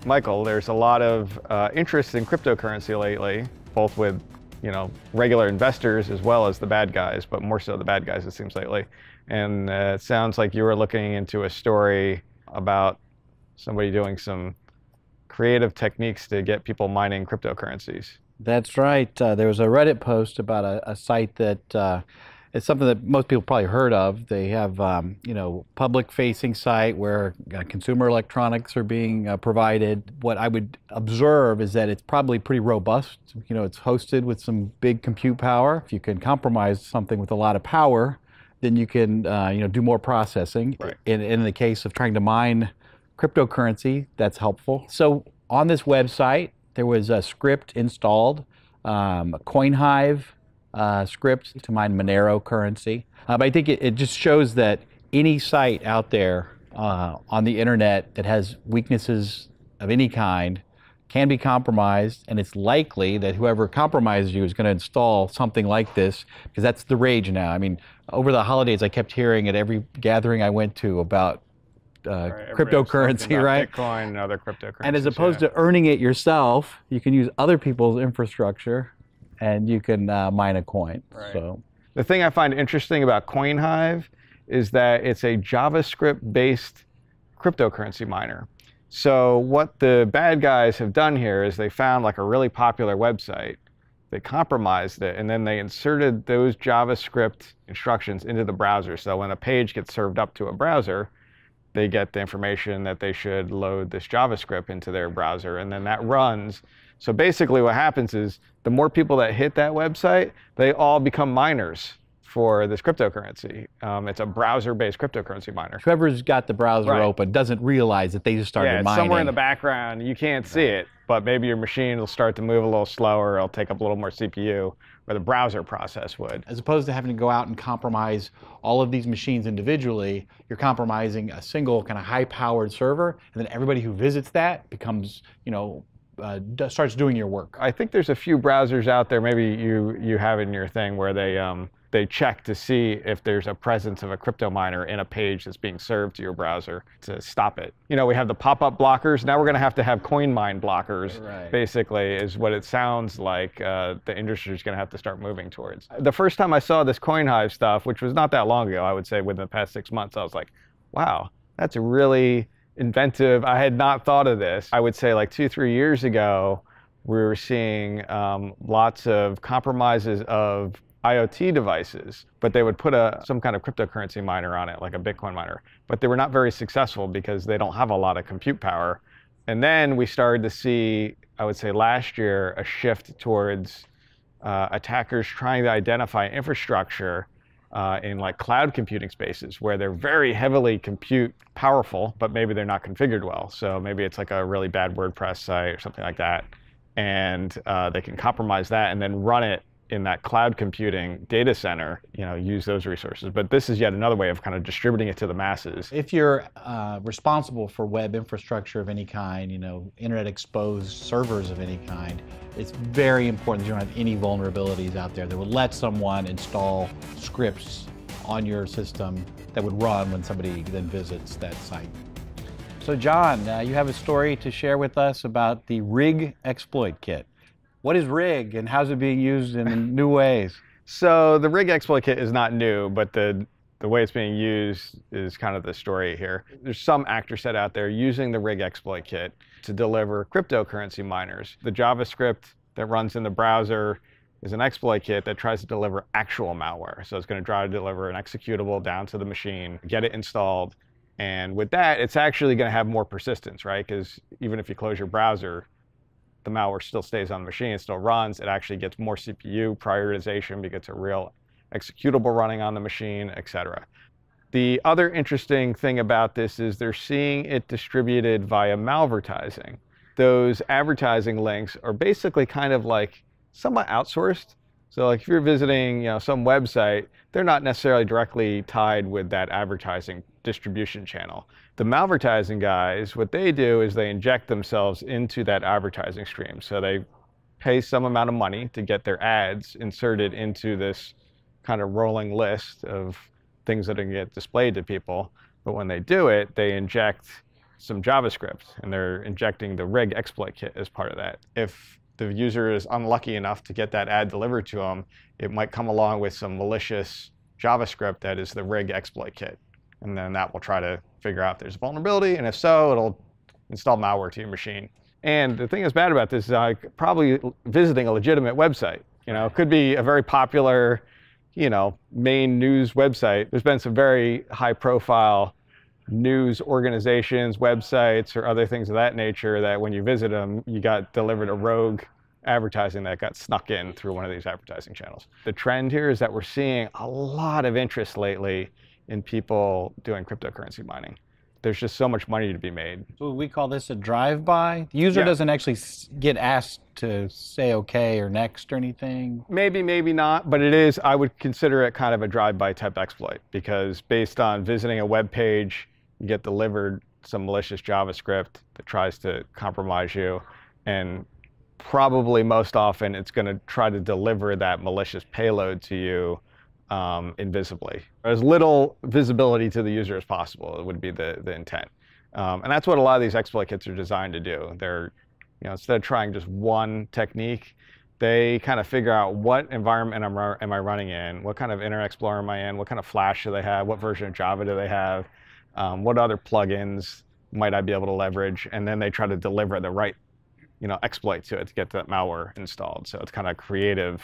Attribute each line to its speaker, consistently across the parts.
Speaker 1: Michael, there's a lot of interest in cryptocurrency lately, both with regular investors as well as the bad guys, but more so the bad guys it seems lately. And it sounds like you were looking into a story about somebody doing some creative techniques to get people mining cryptocurrencies.
Speaker 2: That's right. There was a Reddit post about a site that it's something that most people probably heard of. They have, public-facing site where consumer electronics are being provided. What I would observe is that it's probably pretty robust. It's hosted with some big compute power. If you can compromise something with a lot of power, then you can, do more processing.
Speaker 1: Right.
Speaker 2: In the case of trying to mine cryptocurrency, that's helpful. So on this website, there was a script installed, a Coinhive script to mine Monero currency. But I think it just shows that any site out there on the internet that has weaknesses of any kind can be compromised, and it's likely that whoever compromises you is going to install something like this, because that's the rage now. I mean, over the holidays, I kept hearing at every gathering I went to about cryptocurrency, right?
Speaker 1: Bitcoin and other cryptocurrencies.
Speaker 2: And as opposed to earning it yourself, you can use other people's infrastructure and you can mine a coin.
Speaker 1: Right.
Speaker 2: So
Speaker 1: the thing I find interesting about Coinhive is that it's a JavaScript-based cryptocurrency miner. So what the bad guys have done here is they found like a really popular website, they compromised it, and then they inserted those JavaScript instructions into the browser. So when a page gets served up to a browser, they get the information that they should load this JavaScript into their browser, and then that runs. So basically what happens is the more people that hit that website, they all become miners for this cryptocurrency. It's a browser-based cryptocurrency miner.
Speaker 2: Whoever's got the browser open doesn't realize that they just started mining.
Speaker 1: Somewhere in the background, you can't see it, but maybe your machine will start to move a little slower, it'll take up a little more CPU, or the browser process would.
Speaker 2: As opposed to having to go out and compromise all of these machines individually, you're compromising a single kind of high-powered server, and then everybody who visits that becomes, starts doing your work.
Speaker 1: I think there's a few browsers out there, maybe you have in your thing, where they check to see if there's a presence of a crypto miner in a page that's being served to your browser to stop it. We have the pop-up blockers. Now we're going to have coin mine blockers, basically, is what it sounds like the industry is going to have to start moving towards. The first time I saw this Coinhive stuff, which was not that long ago, I would say within the past 6 months, I was like, wow, that's really inventive. I had not thought of this. I would say like 2-3 years ago, we were seeing lots of compromises of IoT devices, but they would put some kind of cryptocurrency miner on it, like a Bitcoin miner. But they were not very successful because they don't have a lot of compute power. And then we started to see, I would say last year, a shift towards attackers trying to identify infrastructure in like cloud computing spaces where they're very heavily compute powerful, but maybe they're not configured well. So maybe it's like a really bad WordPress site or something like that. And they can compromise that and then run it in that cloud computing data center, use those resources. But this is yet another way of kind of distributing it to the masses.
Speaker 2: If you're responsible for web infrastructure of any kind, internet exposed servers of any kind, it's very important that you don't have any vulnerabilities out there that would let someone install scripts on your system that would run when somebody then visits that site. So John, you have a story to share with us about the RIG exploit kit. What is RIG and how's it being used in new ways?
Speaker 1: So the RIG exploit kit is not new, but the way it's being used is kind of the story here. There's some actor set out there using the RIG exploit kit to deliver cryptocurrency miners. The JavaScript that runs in the browser is an exploit kit that tries to deliver actual malware. So it's going to try to deliver an executable down to the machine, get it installed. And with that, it's actually going to have more persistence, right? Because even if you close your browser, the malware still stays on the machine, it still runs, it actually gets more CPU prioritization because it's a real executable running on the machine, etc. The other interesting thing about this is they're seeing it distributed via Malvertising. Those advertising links are basically kind of like somewhat outsourced. So like if you're visiting some website, they're not necessarily directly tied with that advertising distribution channel. The Malvertising guys, what they do is they inject themselves into that advertising stream. So they pay some amount of money to get their ads inserted into this kind of rolling list of things that are going to get displayed to people. But when they do it, they inject some JavaScript, and they're injecting the rig exploit kit as part of that. If the user is unlucky enough to get that ad delivered to them, it might come along with some malicious JavaScript that is the rig exploit kit. And then that will try to figure out if there's a vulnerability, and if so, it'll install malware to your machine. And the thing that's bad about this is probably visiting a legitimate website. It could be a very popular, main news website. There's been some very high-profile news organizations, websites, or other things of that nature that when you visit them, you got delivered a rogue advertising that got snuck in through one of these advertising channels. The trend here is that we're seeing a lot of interest lately in people doing cryptocurrency mining. There's just so much money to be made.
Speaker 2: So we call this a drive-by? The user doesn't actually get asked to say okay or next or anything?
Speaker 1: Maybe, maybe not, but it is, I would consider it kind of a drive-by type exploit, because based on visiting a web page, you get delivered some malicious JavaScript that tries to compromise you, and probably most often it's going to try to deliver that malicious payload to you invisibly. As little visibility to the user as possible would be the intent. And that's what a lot of these exploit kits are designed to do. They're, instead of trying just one technique, they kind of figure out what environment am I running in, what kind of Internet Explorer am I in, what kind of Flash do they have, what version of Java do they have, what other plugins might I be able to leverage, and then they try to deliver the right exploit to it to get that malware installed. So it's kind of creative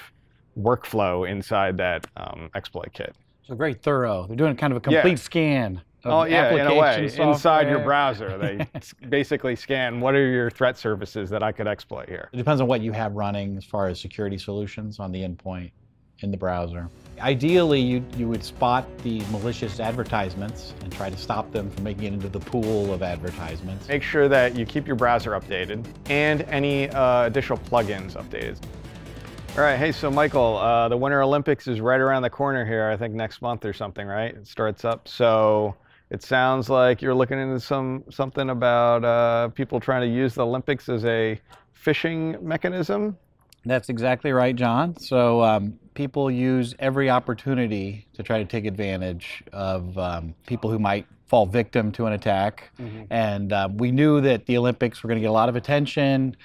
Speaker 1: workflow inside that exploit kit.
Speaker 2: So very thorough. They're doing kind of a complete scan of
Speaker 1: in a way.
Speaker 2: software.
Speaker 1: Inside your browser, they basically scan what are your threat services that I could exploit here.
Speaker 2: It depends on what you have running as far as security solutions on the endpoint in the browser. Ideally, you would spot the malicious advertisements and try to stop them from making it into the pool of advertisements.
Speaker 1: Make sure that you keep your browser updated and any additional plugins updated. All right, hey, so Michael, the Winter Olympics is right around the corner here, I think next month or something, right? It starts up. So it sounds like you're looking into something about people trying to use the Olympics as a phishing mechanism.
Speaker 2: That's exactly right, John. So people use every opportunity to try to take advantage of people who might fall victim to an attack. And we knew that the Olympics were going to get a lot of attention.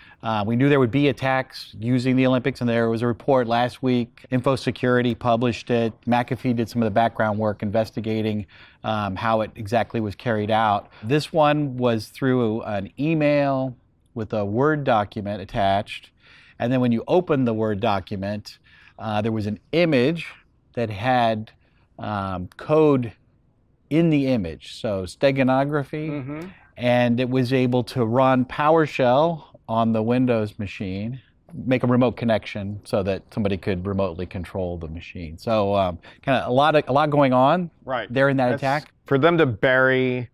Speaker 2: We knew there would be attacks using the Olympics, and there was a report last week. InfoSecurity published it. McAfee did some of the background work investigating how it exactly was carried out. This one was through an email with a Word document attached. And then when you open the Word document, there was an image that had code in the image, so steganography, and it was able to run PowerShell on the Windows machine, make a remote connection so that somebody could remotely control the machine. So kind of a lot going on there in that attack.
Speaker 1: For them to bury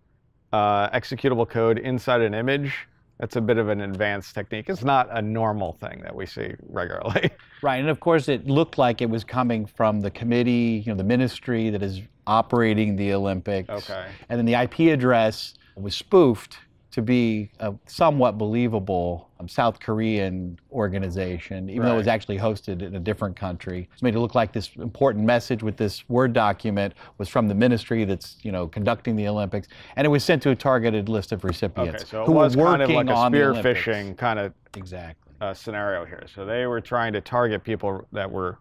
Speaker 1: executable code inside an image, that's a bit of an advanced technique. It's not a normal thing that we see regularly.
Speaker 2: Right, and of course it looked like it was coming from the committee, the ministry that is operating the Olympics.
Speaker 1: Okay.
Speaker 2: And then the IP address was spoofed to be a somewhat believable South Korean organization, even though it was actually hosted in a different country. It's made it look like this important message with this Word document was from the ministry that's conducting the Olympics, and it was sent to a targeted list of recipients
Speaker 1: Okay, so it
Speaker 2: who
Speaker 1: was
Speaker 2: were
Speaker 1: kind of
Speaker 2: working
Speaker 1: like a
Speaker 2: on the
Speaker 1: spear
Speaker 2: Olympics.
Speaker 1: phishing kind of scenario here. So they were trying to target people that were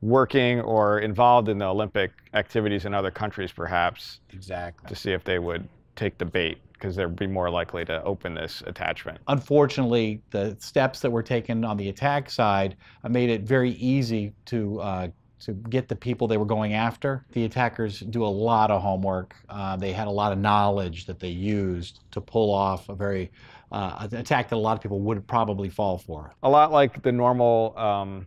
Speaker 1: working or involved in the Olympic activities in other countries, perhaps, to see if they would take the bait, because they'd be more likely to open this attachment.
Speaker 2: Unfortunately, the steps that were taken on the attack side made it very easy to get the people they were going after. The attackers do a lot of homework. They had a lot of knowledge that they used to pull off a very an attack that a lot of people would probably fall for.
Speaker 1: A lot like the normal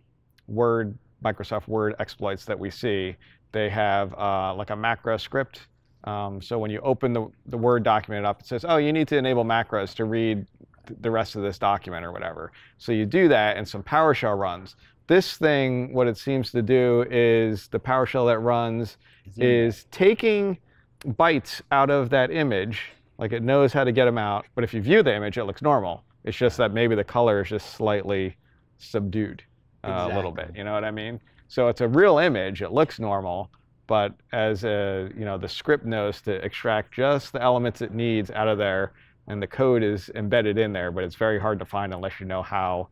Speaker 1: Microsoft Word exploits that we see. They have like a macro script. So when you open the Word document up, it says, oh, you need to enable macros to read the rest of this document or whatever. So you do that, and some PowerShell runs. This thing, what it seems to do is the PowerShell that runs is taking bytes out of that image, like it knows how to get them out. But if you view the image, it looks normal. It's just that maybe the color is just slightly subdued a little bit. You know what I mean? So it's a real image. It looks normal. But as the script knows to extract just the elements it needs out of there and the code is embedded in there, but it's very hard to find unless you know how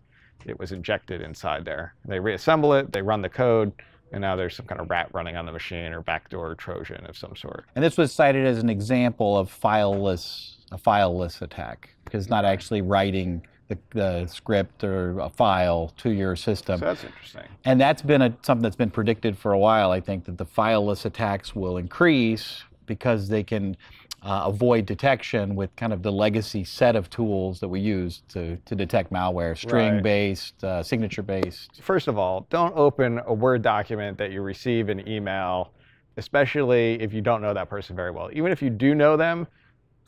Speaker 1: it was injected inside there. They reassemble it, they run the code, and now there's some kind of rat running on the machine or backdoor Trojan of some sort.
Speaker 2: And this was cited as an example of a fileless attack, because it's not actually writing the script or a file to your system.
Speaker 1: So that's interesting.
Speaker 2: And that's been something that's been predicted for a while. I think that the fileless attacks will increase because they can avoid detection with kind of the legacy set of tools that we use to detect malware, string-based, signature-based.
Speaker 1: First of all, don't open a Word document that you receive in email, especially if you don't know that person very well. Even if you do know them,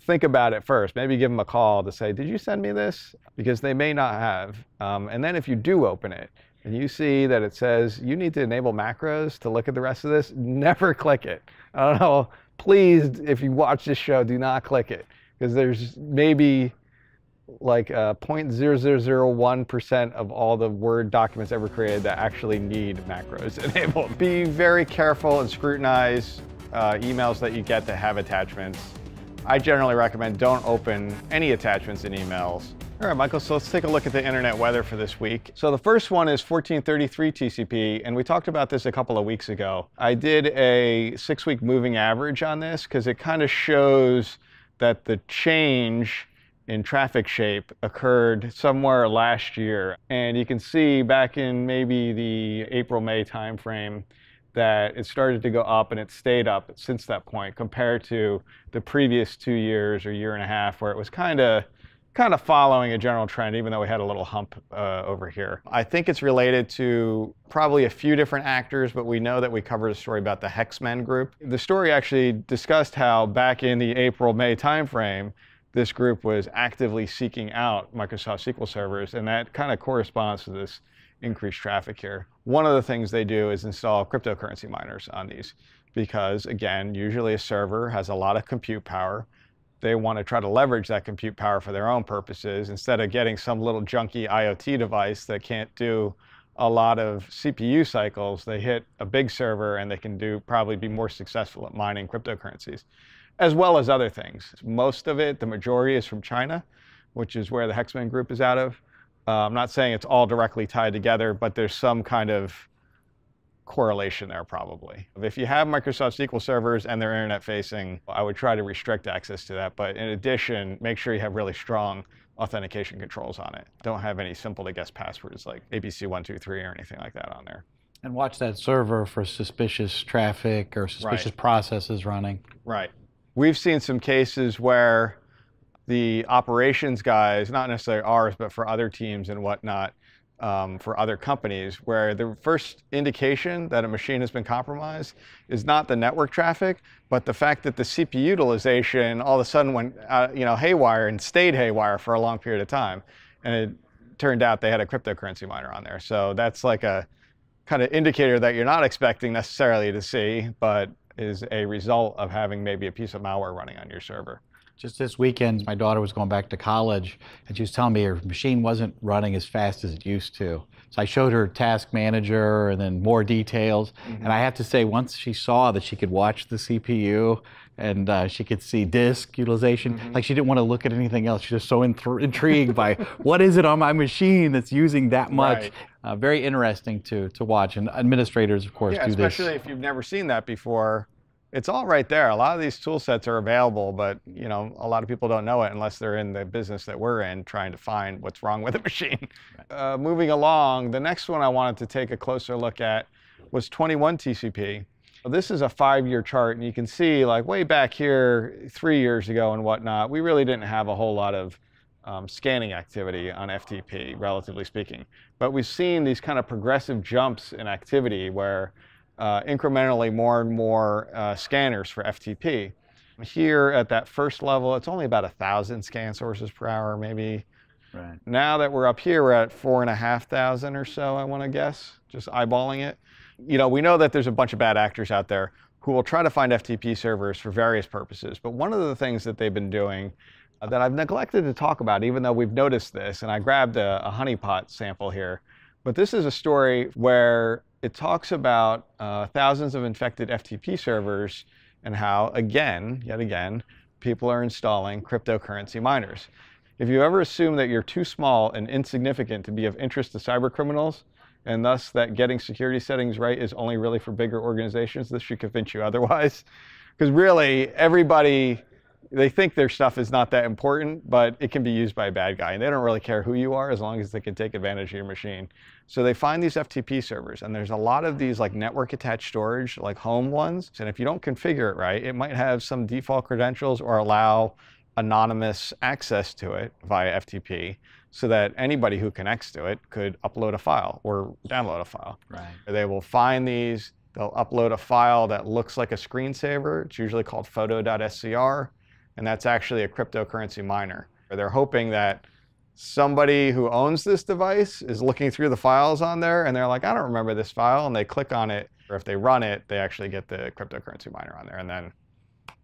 Speaker 1: think about it first. Maybe give them a call to say, did you send me this? Because they may not have. And then if you do open it and you see that it says you need to enable macros to look at the rest of this, never click it. I don't know. Please, if you watch this show, do not click it, because there's maybe like 0.0001% of all the Word documents ever created that actually need macros enabled. Be very careful and scrutinize emails that you get that have attachments. I generally recommend don't open any attachments in emails. All right, Michael, so let's take a look at the internet weather for this week. So the first one is 1433 TCP, and we talked about this a couple of weeks ago. I did a 6-week moving average on this because it kind of shows that the change in traffic shape occurred somewhere last year. And you can see back in maybe the April-May timeframe that it started to go up, and it stayed up since that point compared to the previous 2 years or year and a half, where it was kind of following a general trend, even though we had a little hump over here. I think it's related to probably a few different actors, but we know that we covered a story about the Hexmen group. The story actually discussed how back in the April-May timeframe, this group was actively seeking out Microsoft SQL servers, and that kind of corresponds to this increased traffic here. One of the things they do is install cryptocurrency miners on these, because again, usually a server has a lot of compute power. They want to try to leverage that compute power for their own purposes instead of getting some little junky IoT device that can't do a lot of CPU cycles. They hit a big server and they can probably be more successful at mining cryptocurrencies, as well as other things. Most of it, the majority, is from China, which is where the Hexmen group is out of. I'm not saying it's all directly tied together, but there's some kind of correlation there probably. If you have Microsoft SQL servers and they're internet facing, I would try to restrict access to that. But in addition, make sure you have really strong authentication controls on it. Don't have any simple to guess passwords like ABC123 or anything like that on there.
Speaker 2: And watch that server for suspicious traffic or suspicious processes running.
Speaker 1: Right. We've seen some cases where the operations guys, not necessarily ours, but for other teams and whatnot, for other companies, where the first indication that a machine has been compromised is not the network traffic, but the fact that the CPU utilization all of a sudden went haywire and stayed haywire for a long period of time. And it turned out they had a cryptocurrency miner on there. So that's like a kind of indicator that you're not expecting necessarily to see, but is a result of having maybe a piece of malware running on your server.
Speaker 2: Just this weekend, my daughter was going back to college, and she was telling me her machine wasn't running as fast as it used to. So I showed her Task Manager and then more details. And I have to say, once she saw that she could watch the CPU and she could see disk utilization, like she didn't want to look at anything else. She was so intrigued by what is it on my machine that's using that much. Very interesting to watch. And administrators, of course, do this.
Speaker 1: Especially if you've never seen that before. It's all right there. A lot of these tool sets are available, but a lot of people don't know it unless they're in the business that we're in, trying to find what's wrong with the machine. Moving along, the next one I wanted to take a closer look at was 21 TCP. This is a 5-year chart, and you can see like way back here, 3 years ago and whatnot, we really didn't have a whole lot of scanning activity on FTP, relatively speaking. But we've seen these kind of progressive jumps in activity where incrementally more and more scanners for FTP. Here at that first level, it's only about 1,000 scan sources per hour, maybe.
Speaker 2: Right.
Speaker 1: Now that we're up here, we're at 4,500 or so, I want to guess, just eyeballing it. We know that there's a bunch of bad actors out there who will try to find FTP servers for various purposes. But one of the things that they've been doing that I've neglected to talk about, even though we've noticed this, and I grabbed a honeypot sample here, but this is a story where it talks about thousands of infected FTP servers and how, yet again, people are installing cryptocurrency miners. If you ever assume that you're too small and insignificant to be of interest to cyber criminals, and thus that getting security settings right is only really for bigger organizations, this should convince you otherwise. Because really, everybody, they think their stuff is not that important, but it can be used by a bad guy. And they don't really care who you are as long as they can take advantage of your machine. So they find these FTP servers, and there's a lot of these like network attached storage, like home ones. And if you don't configure it right, it might have some default credentials or allow anonymous access to it via FTP so that anybody who connects to it could upload a file or download a file.
Speaker 2: Right.
Speaker 1: They will find these, they'll upload a file that looks like a screensaver. It's usually called photo.scr, and that's actually a cryptocurrency miner. They're hoping that somebody who owns this device is looking through the files on there and they're like, I don't remember this file, and they click on it, or if they run it, they actually get the cryptocurrency miner on there, and then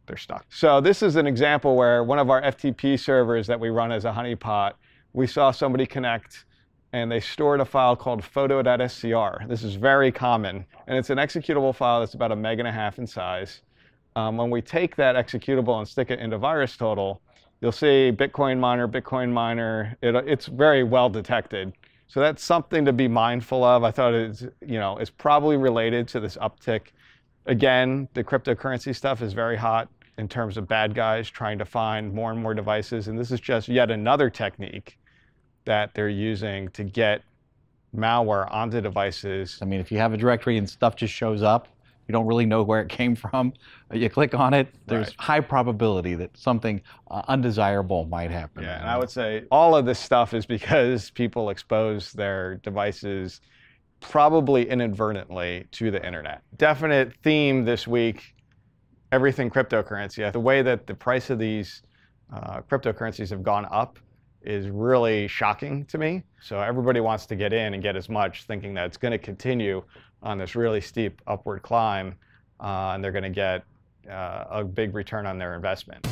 Speaker 1: they're stuck. So this is an example where one of our FTP servers that we run as a honeypot, we saw somebody connect and they stored a file called photo.scr. This is very common, and it's an executable file that's about 1.5 MB in size. When we take that executable and stick it into VirusTotal, you'll see Bitcoin miner, it's very well detected. So that's something to be mindful of. I thought it's probably related to this uptick. Again, the cryptocurrency stuff is very hot in terms of bad guys trying to find more and more devices. And this is just yet another technique that they're using to get malware onto devices.
Speaker 2: I mean, if you have a directory and stuff just shows up, you don't really know where it came from, you click on it, there's high probability that something undesirable might happen.
Speaker 1: Yeah, and I would say all of this stuff is because people expose their devices probably inadvertently to the internet. Definite theme this week, everything cryptocurrency. The way that the price of these cryptocurrencies have gone up is really shocking to me. So everybody wants to get in and get as much, thinking that it's going to continue on this really steep upward climb, and they're going to get a big return on their investment.